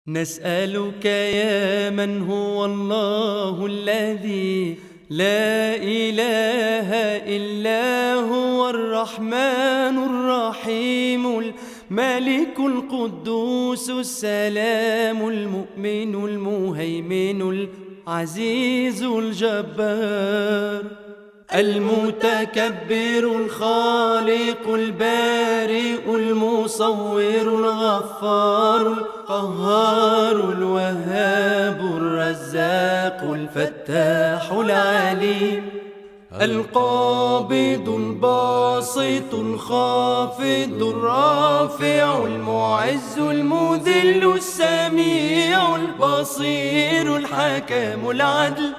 نسألك يا من هو الله الذي لا إله إلا هو الرحمن الرحيم الملك القدوس السلام المؤمن المهيمن العزيز الجبار المتكبر الخالق البارئ المصور الغفار القهار الوهاب الرزاق الفتاح العليم القابض الباسط الخافض الرافع المعز المذل السميع البصير الحكم العدل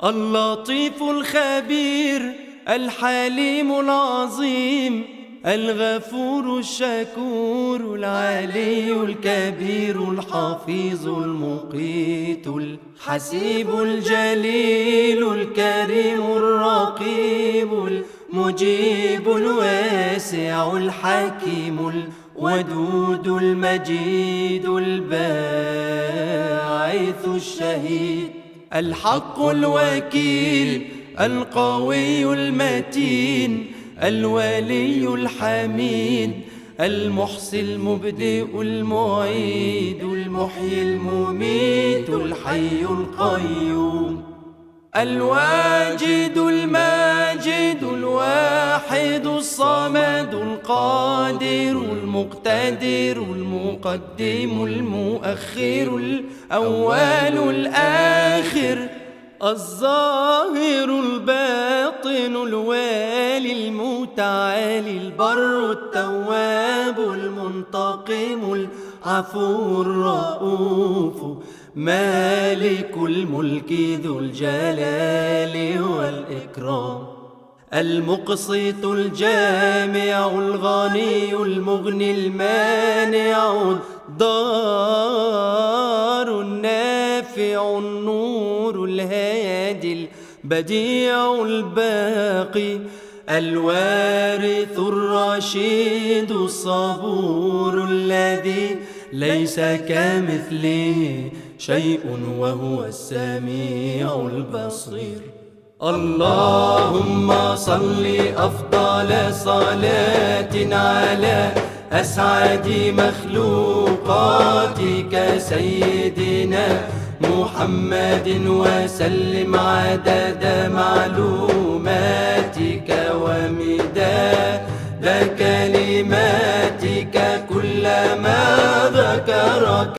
اللطيف الخبير الحليم العظيم الغفور الشكور العلي الكبير الحفيظ المقيت الحسيب الجليل الكريم الرقيب المجيب الواسع الحكيم الودود المجيد الباعث الشهيد الحق الوكيل القوي المتين الولي الحميد المحصي المبدئ المعيد المحيي المميت الحي القيوم الواجد الماجد الواحد الصمد القادر المقتدر المقدم المؤخر الأول الآخر الظاهر الباطن الوالي المتعالي البر التواب المنتقم العفو الرؤوف مالك الملك ذو الجلال والإكرام المقسط الجامع الغني المغني المانع الضار النافع النور الهادي البديع الباقي الوارث الرشيد الصبور الذي ليس كمثله شيء وهو السميع البصير اللهم صل أفضل صلاة على أسعد مخلوقاتك سيدنا محمد وسلم عدد معلوماتك ومداد كلماتك كلما ذكرك